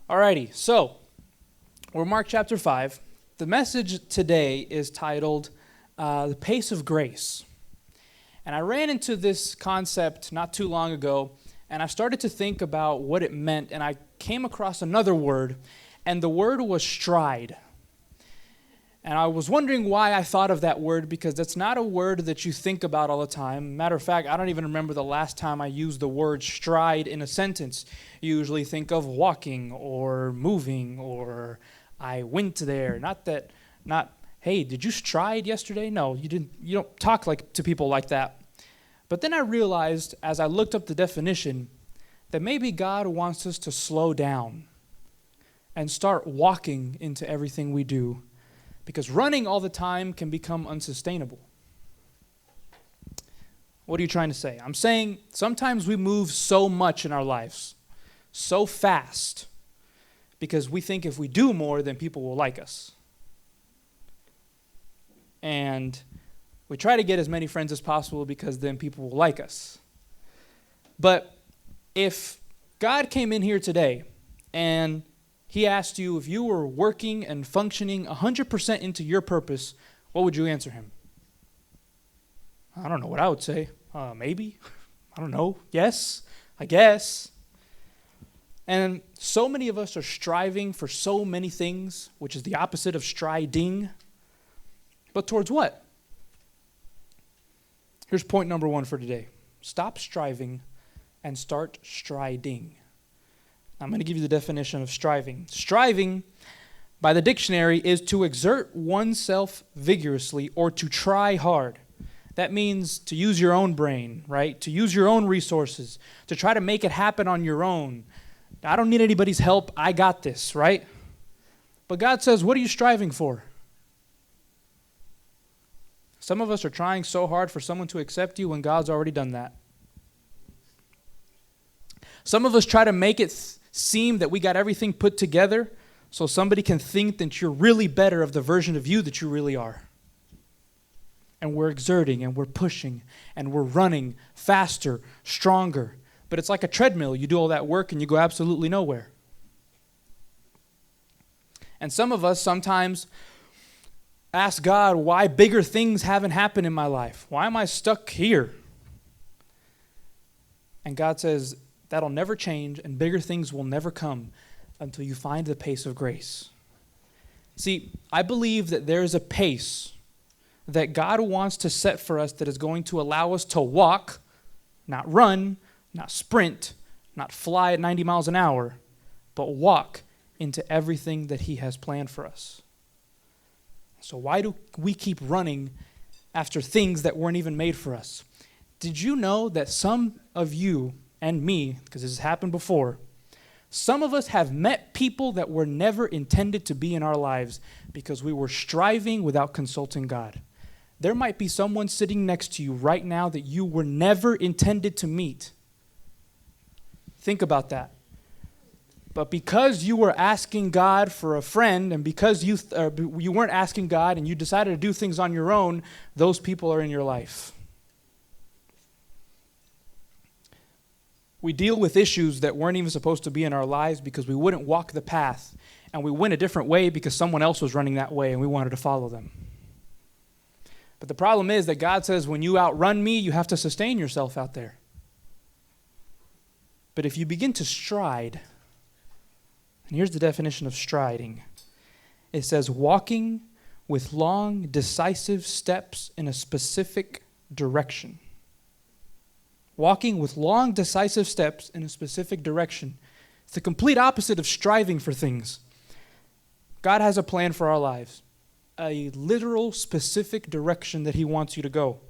Alrighty, so we're Mark chapter 5. The message today is titled The Pace of Grace. And I ran into this concept not too long ago, and I started to think about what it meant, and I came across another word, and the word was stride. And I was wondering why I thought of that word, because that's not a word that you think about all the time. Matter of fact, I don't even remember the last time I used the word stride in a sentence. You usually think of walking or moving or I went there. Not, hey, did you stride yesterday? No, you didn't. You don't talk to people like that. But then I realized, as I looked up the definition, that maybe God wants us to slow down and start walking into everything we do. Because running all the time can become unsustainable. What are you trying to say? I'm saying sometimes we move so much in our lives, so fast, because we think if we do more, then people will like us. And we try to get as many friends as possible because then people will like us. But if God came in here today and He asked you if you were working and functioning 100% into your purpose, what would you answer Him? I don't know what I would say. Maybe. I don't know. Yes. I guess. And so many of us are striving for so many things, which is the opposite of striding. But towards what? Here's point number 1 for today. Stop striving and start striding. I'm going to give you the definition of striving. Striving, by the dictionary, is to exert oneself vigorously or to try hard. That means to use your own brain, right? To use your own resources, to try to make it happen on your own. I don't need anybody's help. I got this, right? But God says, what are you striving for? Some of us are trying so hard for someone to accept you when God's already done that. Some of us try to make it seem that we got everything put together so somebody can think that you're really better of the version of you that you really are. And we're exerting and we're pushing and we're running faster, stronger. But it's like a treadmill. You do all that work and you go absolutely nowhere. And some of us sometimes ask God why bigger things haven't happened in my life. Why am I stuck here? And God says, that'll never change, and bigger things will never come until you find the pace of grace. See, I believe that there is a pace that God wants to set for us that is going to allow us to walk, not run, not sprint, not fly at 90 miles an hour, but walk into everything that He has planned for us. So why do we keep running after things that weren't even made for us? Did you know that some of you and me, because this has happened before, some of us have met people that were never intended to be in our lives because we were striving without consulting God. There might be someone sitting next to you right now that you were never intended to meet. Think about that. But because you were asking God for a friend, and because you weren't asking God and you decided to do things on your own, those people are in your life. We deal with issues that weren't even supposed to be in our lives because we wouldn't walk the path. And we went a different way because someone else was running that way and we wanted to follow them. But the problem is that God says when you outrun me, you have to sustain yourself out there. But if you begin to stride, and here's the definition of striding. It says walking with long, decisive steps in a specific direction. Walking with long, decisive steps in a specific direction. It's the complete opposite of striving for things. God has a plan for our lives, a literal, specific direction that He wants you to go.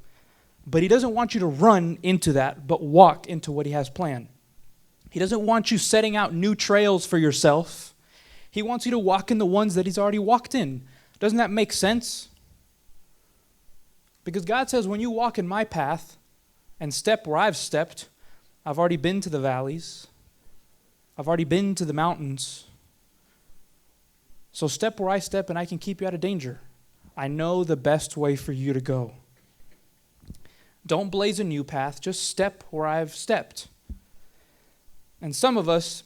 But He doesn't want you to run into that, but walk into what He has planned. He doesn't want you setting out new trails for yourself. He wants you to walk in the ones that He's already walked in. Doesn't that make sense? Because God says when you walk in my path, and step where I've stepped, I've already been to the valleys. I've already been to the mountains. So step where I step and I can keep you out of danger. I know the best way for you to go. Don't blaze a new path, just step where I've stepped. And some of us,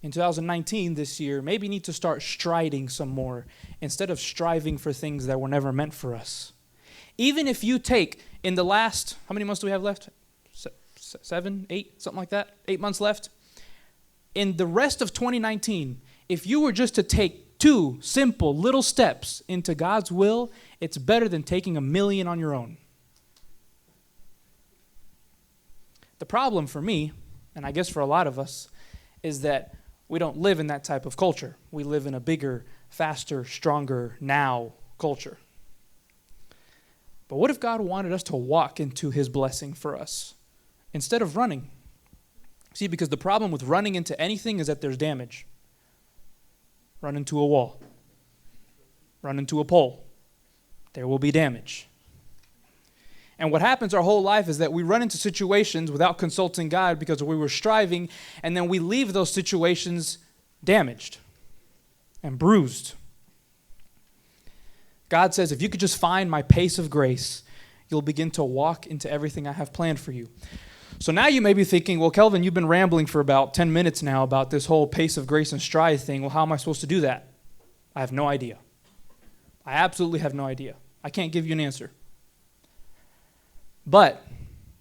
in 2019 this year, maybe need to start striding some more instead of striving for things that were never meant for us. Even if you take in the last, how many months do we have left? 7, 8, something like that? 8 months left. In the rest of 2019, if you were just to take 2 simple little steps into God's will, it's better than taking 1,000,000 on your own. The problem for me, and I guess for a lot of us, is that we don't live in that type of culture. We live in a bigger, faster, stronger now culture. But what if God wanted us to walk into his blessing for us instead of running? See, because the problem with running into anything is that there's damage. Run into a wall. Run into a pole. There will be damage. And what happens our whole life is that we run into situations without consulting God because we were striving, and then we leave those situations damaged and bruised. God says, if you could just find my pace of grace, you'll begin to walk into everything I have planned for you. So now you may be thinking, well, Kelvin, you've been rambling for about 10 minutes now about this whole pace of grace and stride thing. Well, how am I supposed to do that? I have no idea. I absolutely have no idea. I can't give you an answer. But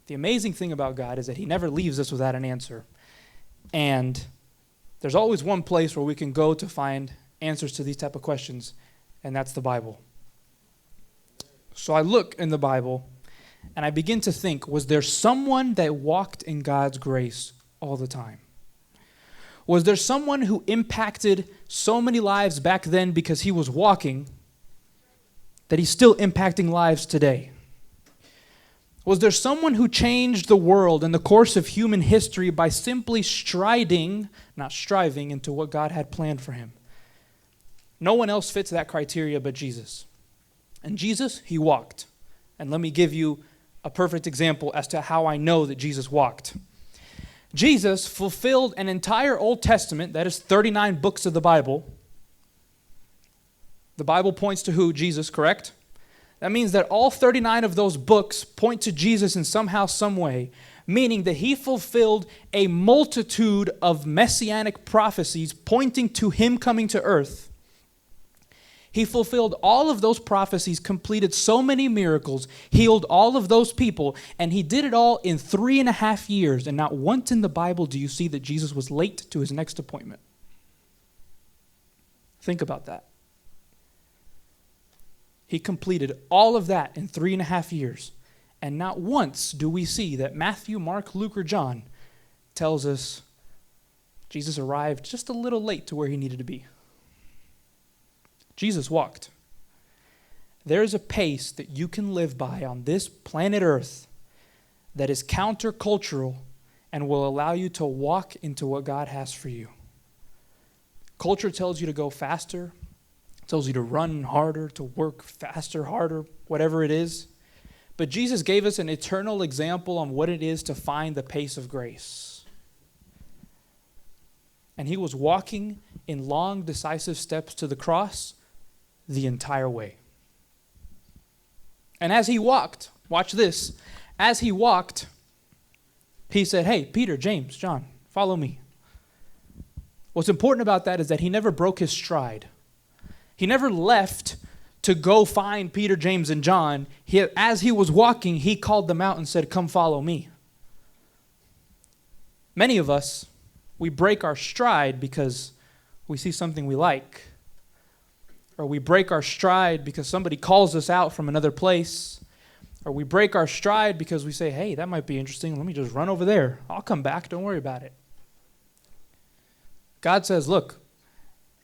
the amazing thing about God is that he never leaves us without an answer. And there's always one place where we can go to find answers to these type of questions, and that's the Bible. So I look in the Bible, and I begin to think, was there someone that walked in God's grace all the time? Was there someone who impacted so many lives back then because he was walking that he's still impacting lives today? Was there someone who changed the world and the course of human history by simply striding, not striving, into what God had planned for him? No one else fits that criteria but Jesus. And Jesus, he walked. And let me give you a perfect example as to how I know that Jesus walked. Jesus fulfilled an entire Old Testament, that is 39 books of the Bible. The Bible points to who? Jesus, correct? That means that all 39 of those books point to Jesus in somehow, some way, meaning that he fulfilled a multitude of messianic prophecies pointing to him coming to earth. He fulfilled all of those prophecies, completed so many miracles, healed all of those people, and he did it all in 3.5 years. And not once in the Bible do you see that Jesus was late to his next appointment. Think about that. He completed all of that in 3.5 years. And not once do we see that Matthew, Mark, Luke, or John tells us Jesus arrived just a little late to where he needed to be. Jesus walked. There's a pace that you can live by on this planet Earth that is countercultural and will allow you to walk into what God has for you. Culture tells you to go faster, tells you to run harder, to work faster, harder, whatever it is. But Jesus gave us an eternal example on what it is to find the pace of grace. And he was walking in long, decisive steps to the cross the entire way. And as he walked, watch this, as he walked, he said, hey, Peter, James, John, follow me. What's important about that is that he never broke his stride. He never left to go find Peter, James, and John. As he was walking, he called them out and said, come follow me. Many of us, we break our stride because we see something we like. Or we break our stride because somebody calls us out from another place. Or we break our stride because we say, hey, that might be interesting. Let me just run over there. I'll come back. Don't worry about it. God says, look,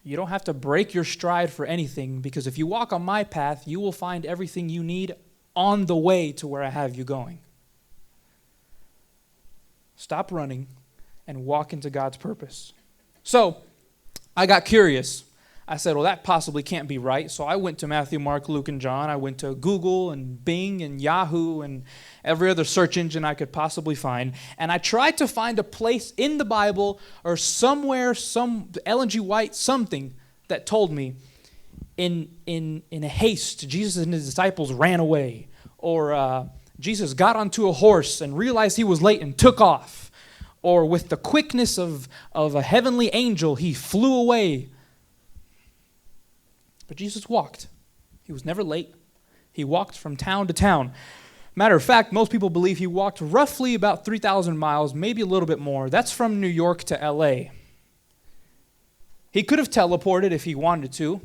you don't have to break your stride for anything, because if you walk on my path, you will find everything you need on the way to where I have you going. Stop running and walk into God's purpose. So I got curious. I said, well, that possibly can't be right. So I went to Matthew, Mark, Luke, and John. I went to Google and Bing and Yahoo and every other search engine I could possibly find. And I tried to find a place in the Bible or somewhere, some Ellen G. White, something that told me in a haste, Jesus and his disciples ran away. Or Jesus got onto a horse and realized he was late and took off. or with the quickness of a heavenly angel, he flew away. But Jesus walked. He was never late. He walked from town to town. Matter of fact, most people believe he walked roughly about 3,000 miles, maybe a little bit more. That's from New York to L.A. He could have teleported if he wanted to.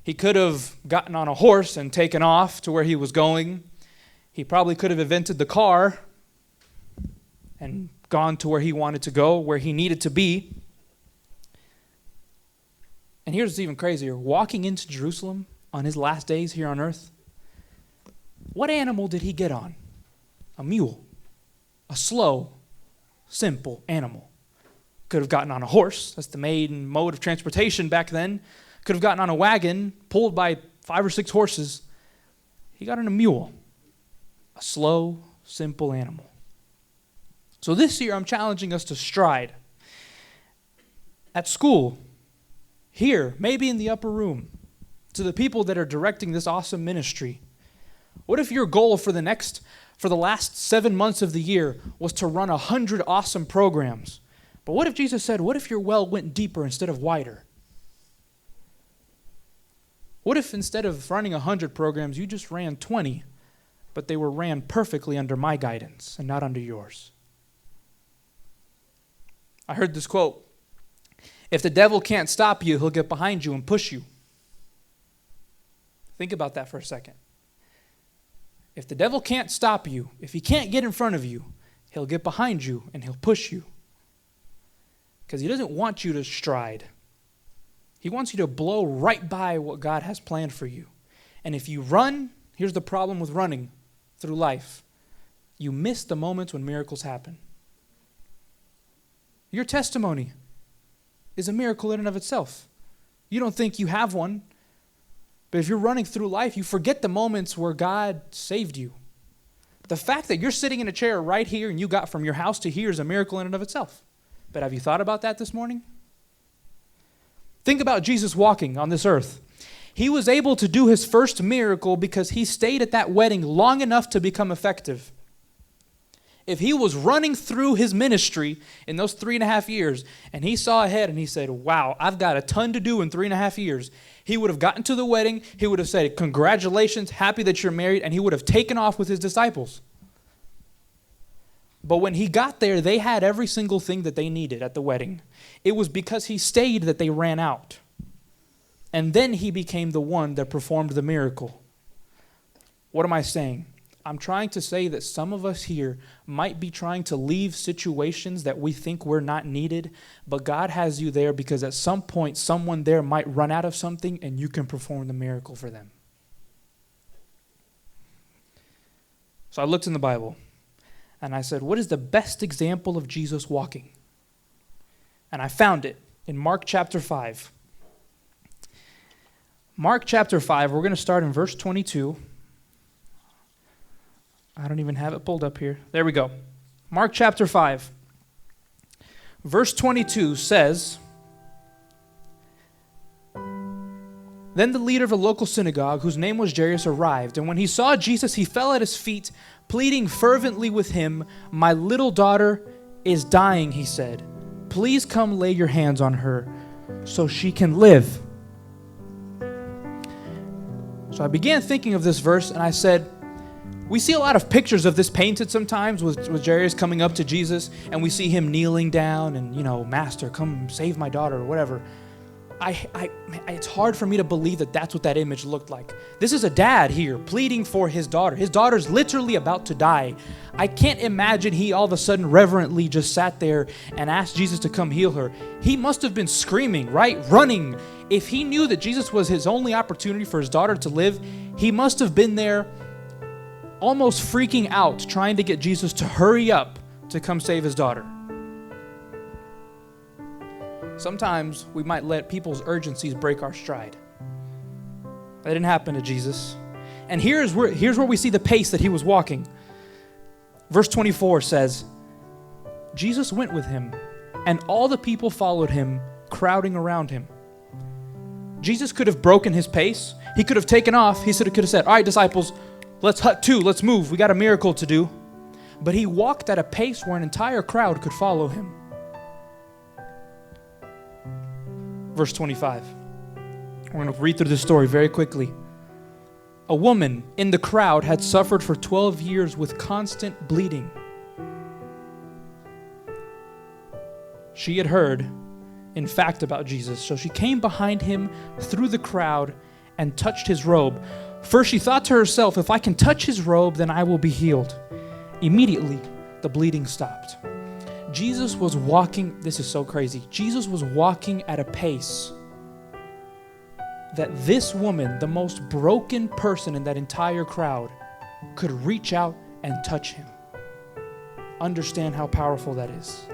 He could have gotten on a horse and taken off to where he was going. He probably could have invented the car and gone to where he wanted to go, where he needed to be. And here's what's even crazier. Walking into Jerusalem on his last days here on earth, what animal did he get on? A mule. A slow, simple animal. Could have gotten on a horse. That's the main mode of transportation back then. Could have gotten on a wagon pulled by 5 or 6 horses. He got on a mule. A slow, simple animal. So this year I'm challenging us to stride. At school, here, maybe in the upper room, to the people that are directing this awesome ministry. What if your goal for the last 7 months of the year was to run 100 awesome programs? But what if Jesus said, what if your well went deeper instead of wider? What if instead of running 100 programs, you just ran 20, but they were ran perfectly under my guidance and not under yours? I heard this quote, if the devil can't stop you, he'll get behind you and push you. Think about that for a second. If the devil can't stop you, if he can't get in front of you, he'll get behind you and he'll push you. Because he doesn't want you to stride. He wants you to blow right by what God has planned for you. And if you run, here's the problem with running through life. You miss the moments when miracles happen. Your testimony is a miracle in and of itself. You don't think you have one, but if you're running through life, you forget the moments where God saved you. The fact that you're sitting in a chair right here and you got from your house to here is a miracle in and of itself. But have you thought about that this morning? Think about Jesus walking on this earth. He was able to do his first miracle because he stayed at that wedding long enough to become effective. If he was running through his ministry in those 3.5 years and he saw ahead and he said, wow, I've got a ton to do in 3.5 years, he would have gotten to the wedding, he would have said, congratulations, happy that you're married, and he would have taken off with his disciples. But when he got there, they had every single thing that they needed at the wedding. It was because he stayed that they ran out. And then he became the one that performed the miracle. What am I saying? I'm trying to say that some of us here might be trying to leave situations that we think we're not needed, but God has you there because at some point someone there might run out of something and you can perform the miracle for them. So I looked in the Bible and I said, what is the best example of Jesus walking? And I found it in Mark chapter 5. Mark chapter 5, we're going to start in verse 22. I don't even have it pulled up here. There we go. Mark chapter 5. Verse 22 says, then the leader of a local synagogue, whose name was Jairus, arrived, and when he saw Jesus, he fell at his feet, pleading fervently with him. My little daughter is dying, he said. Please come lay your hands on her so she can live. So I began thinking of this verse, and I said, we see a lot of pictures of this painted sometimes with Jairus coming up to Jesus, and we see him kneeling down and, Master, come save my daughter or whatever. It's hard for me to believe that that's what that image looked like. This is a dad here pleading for his daughter. His daughter's literally about to die. I can't imagine he all of a sudden reverently just sat there and asked Jesus to come heal her. He must have been screaming, right? Running. If he knew that Jesus was his only opportunity for his daughter to live, he must have been there almost freaking out, trying to get Jesus to hurry up to come save his daughter. Sometimes we might let people's urgencies break our stride. That didn't happen to Jesus. And here's where we see the pace that he was walking. Verse 24 says, Jesus went with him, and all the people followed him, crowding around him. Jesus could have broken his pace. He could have taken off. He could have said, all right, disciples, let's hut to, let's move. We got a miracle to do. but he walked at a pace where an entire crowd could follow him. Verse 25. We're going to read through the story very quickly. A woman in the crowd had suffered for 12 years with constant bleeding. She had heard, in fact, about Jesus, so she came behind him through the crowd and touched his robe. First she thought to herself, if I can touch his robe, then I will be healed. Immediately, the bleeding stopped. Jesus was walking, this is so crazy, Jesus was walking at a pace that this woman, the most broken person in that entire crowd, could reach out and touch him. Understand how powerful that is.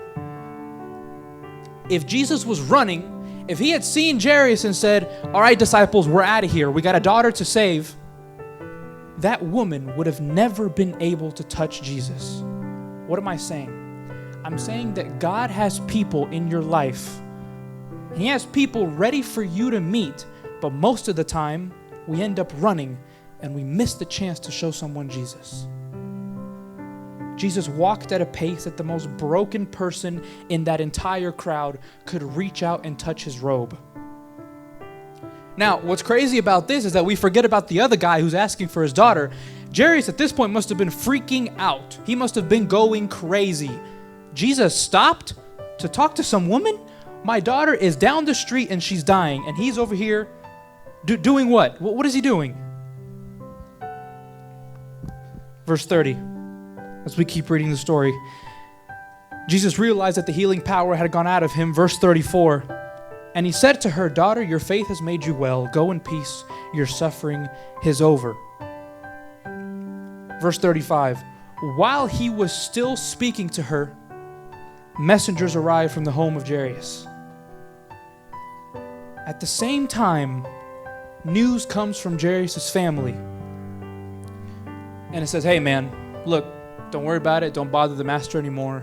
If Jesus was running, if he had seen Jairus and said, all right, disciples, we're out of here, we got a daughter to save, that woman would have never been able to touch Jesus. What am I saying? I'm saying that God has people in your life. He has people ready for you to meet, but most of the time, we end up running and we miss the chance to show someone Jesus. Jesus walked at a pace that the most broken person in that entire crowd could reach out and touch his robe. Now, what's crazy about this is that we forget about the other guy who's asking for his daughter. Jairus at this point must have been freaking out. He must have been going crazy. Jesus stopped to talk to some woman? My daughter is down the street and she's dying, and he's over here doing what? What is he doing? Verse 30. As we keep reading the story, Jesus realized that the healing power had gone out of him. Verse 34, and he said to her, daughter, your faith has made you well. Go in peace. Your suffering is over. Verse 35, while he was still speaking to her, messengers arrived from the home of Jairus. At the same time, news comes from Jairus' family. And it says, hey man, look, don't worry about it. Don't bother the master anymore.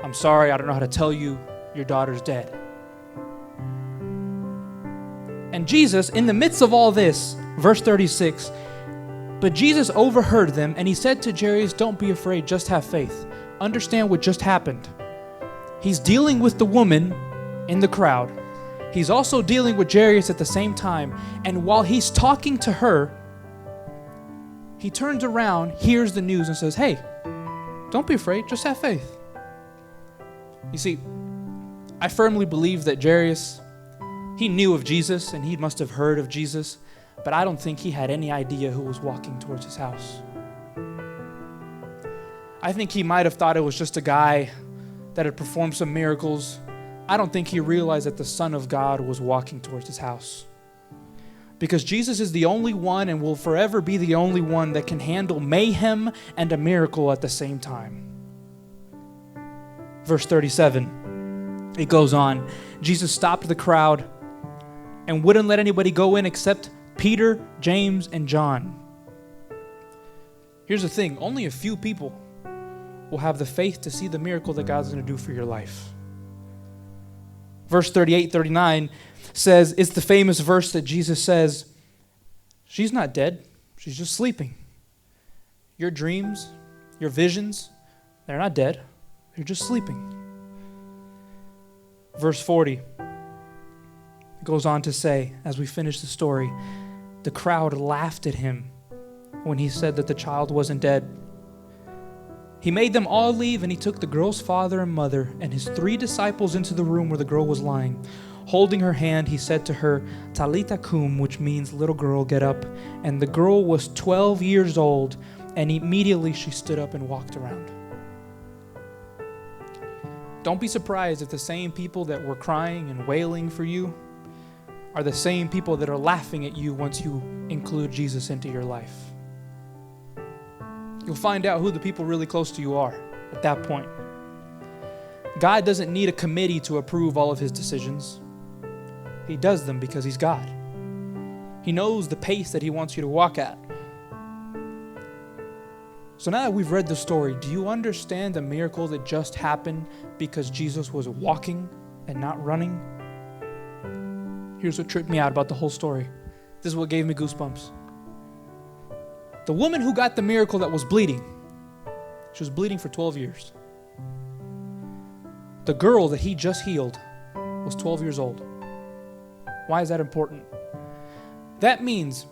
I'm sorry. I don't know how to tell you. Your daughter's dead. And Jesus, in the midst of all this, verse 36, but Jesus overheard them and he said to Jairus, don't be afraid. Just have faith. Understand what just happened. He's dealing with the woman in the crowd. He's also dealing with Jairus at the same time. And while he's talking to her, he turns around, hears the news and says, hey, don't be afraid, just have faith. You see, I firmly believe that Jairus, he knew of Jesus and he must have heard of Jesus, but I don't think he had any idea who was walking towards his house. I think he might have thought it was just a guy that had performed some miracles. I don't think he realized that the Son of God was walking towards his house. Because Jesus is the only one and will forever be the only one that can handle mayhem and a miracle at the same time. Verse 37, it goes on. Jesus stopped the crowd and wouldn't let anybody go in except Peter, James, and John. Here's the thing, only a few people will have the faith to see the miracle that God's going to do for your life. Verse 38, 39 says, it's the famous verse that Jesus says, she's not dead, she's just sleeping. Your dreams, your visions, they're not dead, they're just sleeping. Verse 40 goes on to say, as we finish the story, the crowd laughed at him when he said that the child wasn't dead. He made them all leave, and he took the girl's father and mother and his 3 disciples into the room where the girl was lying. Holding her hand, he said to her, Talitha cum, which means, little girl, get up. And the girl was 12 years old, and immediately she stood up and walked around. Don't be surprised if the same people that were crying and wailing for you are the same people that are laughing at you once you include Jesus into your life. You'll find out who the people really close to you are at that point. God doesn't need a committee to approve all of his decisions. He does them because he's God. He knows the pace that he wants you to walk at. So now that we've read the story, do you understand the miracle that just happened because Jesus was walking and not running? Here's what tripped me out about the whole story. This is what gave me goosebumps. The woman who got the miracle that was bleeding, She was bleeding for 12 years. The girl that he just healed was 12 years old. Why is that important? That means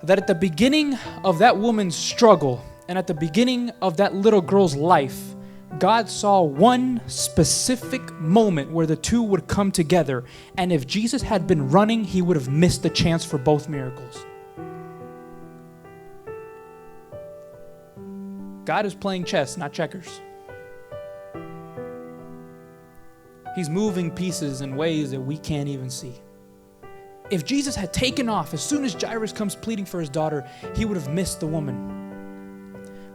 that at the beginning of that woman's struggle and at the beginning of that little girl's life, God saw one specific moment where the two would come together. And if Jesus had been running, he would have missed the chance for both miracles. God is playing chess, not checkers. He's moving pieces in ways that we can't even see. If Jesus had taken off as soon as Jairus comes pleading for his daughter, he would have missed the woman.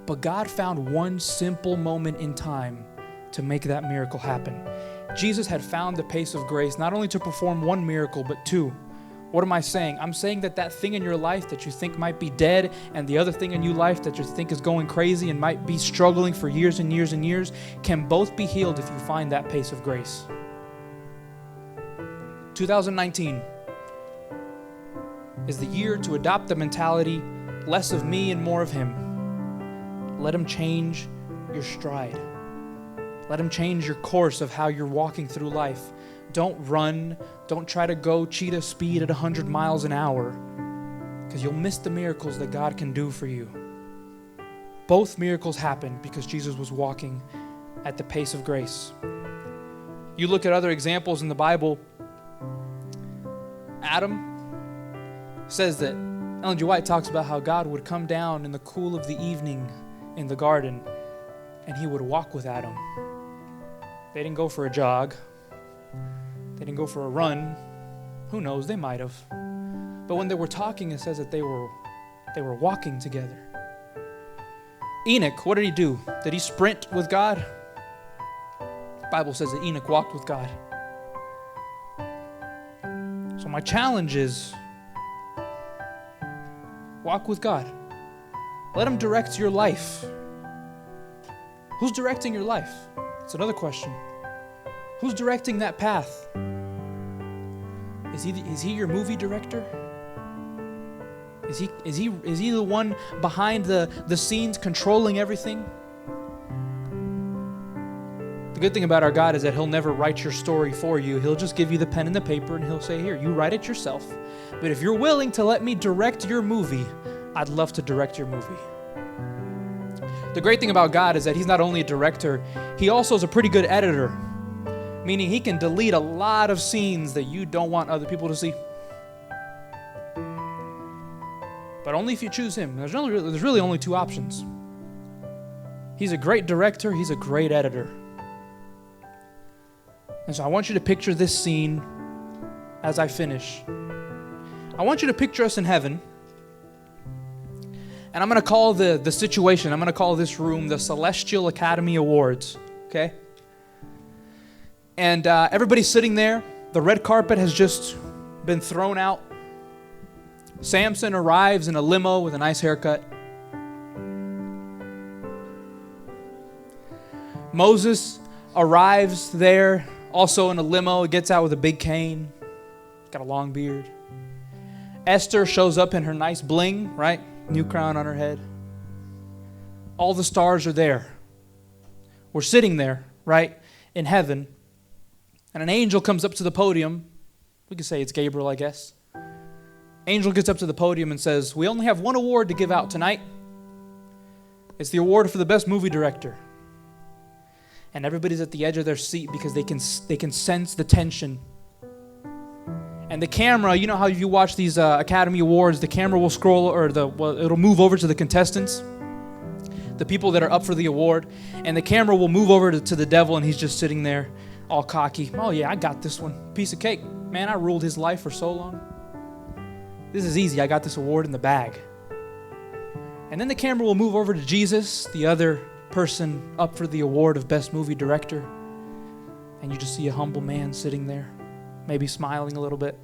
But God found one simple moment in time to make that miracle happen. Jesus had found the pace of grace not only to perform one miracle, but two. What am I saying? I'm saying that that thing in your life that you think might be dead and the other thing in your life that you think is going crazy and might be struggling for years and years and years can both be healed if you find that pace of grace. 2019 is the year to adopt the mentality, less of me and more of him. Let him change your stride. Let him change your course of how you're walking through life. Don't run. Don't try to go cheetah speed at 100 miles an hour, because you'll miss the miracles that God can do for you. Both miracles happened because Jesus was walking at the pace of grace. You look at other examples in the Bible. Adam says that, Ellen G. White talks about how God would come down in the cool of the evening in the garden and he would walk with Adam. They didn't go for a jog. They didn't go for a run. Who knows? They might have. But when they were talking, it says that they were walking together. Enoch, what did he do? Did he sprint with God? The Bible says that Enoch walked with God. So my challenge is, walk with God. Let him direct your life. Who's directing your life? It's another question. Who's directing that path? Is he your movie director? Is he the one behind the scenes controlling everything? The good thing about our God is that he'll never write your story for you. He'll just give you the pen and the paper and he'll say, here, you write it yourself. But if you're willing to let me direct your movie, I'd love to direct your movie. The great thing about God is that he's not only a director, he also is a pretty good editor. Meaning he can delete a lot of scenes that you don't want other people to see. But only if you choose him. There's really only two options. He's a great director, he's a great editor. And so I want you to picture this scene as I finish. I want you to picture us in heaven. And I'm going to call the situation, I'm going to call this room the Celestial Academy Awards. Okay? And everybody's sitting there. The red carpet has just been thrown out. Samson arrives in a limo with a nice haircut. Moses arrives there also in a limo, gets out with a big cane, got a long beard. Esther shows up in her nice bling, right? New crown on her head. All the stars are there. We're sitting there, right, in heaven. And an angel comes up to the podium. We could say it's Gabriel, I guess. Angel gets up to the podium and says, we only have one award to give out tonight. It's the award for the best movie director. And everybody's at the edge of their seat because they can sense the tension. And the camera, you know how you watch these Academy Awards, the camera will scroll, or it'll move over to the contestants, the people that are up for the award, and the camera will move over to the devil, and he's just sitting there all cocky. Oh yeah, I got this one. Piece of cake. Man, I ruled his life for so long. This is easy. I got this award in the bag. And then the camera will move over to Jesus, the other person up for the award of Best Movie Director. And you just see a humble man sitting there, maybe smiling a little bit.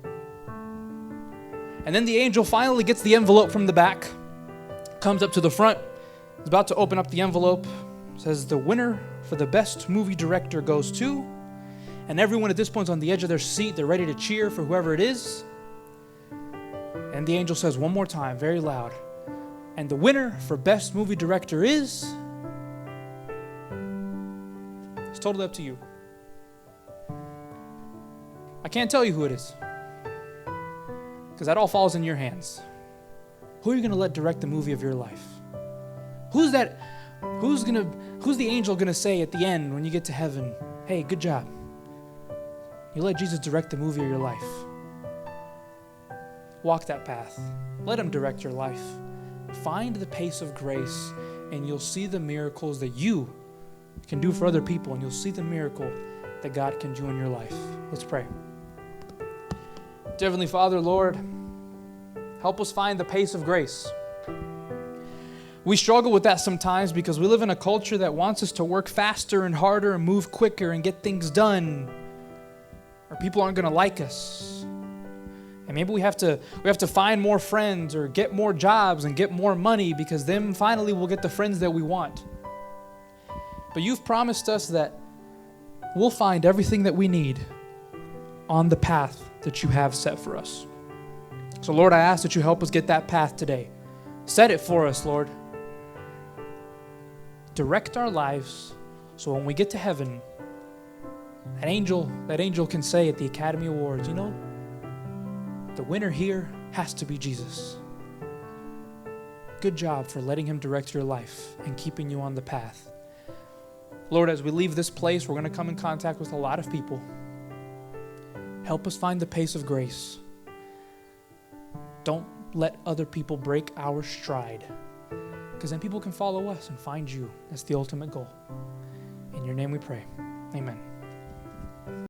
And then the angel finally gets the envelope from the back, comes up to the front, is about to open up the envelope, says the winner for the Best Movie Director goes to, and everyone at this point is on the edge of their seat. They're ready to cheer for whoever it is. And the angel says one more time, very loud, and the winner for Best Movie Director is... It's totally up to you. I can't tell you who it is, because that all falls in your hands. Who are you going to let direct the movie of your life? Who's the angel going to say at the end when you get to heaven, hey, good job? You let Jesus direct the movie of your life. Walk that path. Let him direct your life. Find the pace of grace, and you'll see the miracles that you can do for other people, and you'll see the miracle that God can do in your life. Let's pray. Dear Heavenly Father, Lord, help us find the pace of grace. We struggle with that sometimes because we live in a culture that wants us to work faster and harder and move quicker and get things done, or people aren't going to like us. And maybe we have to find more friends or get more jobs and get more money, because then finally we'll get the friends that we want. But you've promised us that we'll find everything that we need on the path that you have set for us. So Lord, I ask that you help us get that path today. Set it for us, Lord. Direct our lives so when we get to heaven, that angel can say at the Academy Awards, you know, the winner here has to be Jesus. Good job for letting him direct your life and keeping you on the path. Lord, as we leave this place, we're going to come in contact with a lot of people. Help us find the pace of grace. Don't let other people break our stride, because then people can follow us and find you. That's the ultimate goal. In your name we pray. Amen.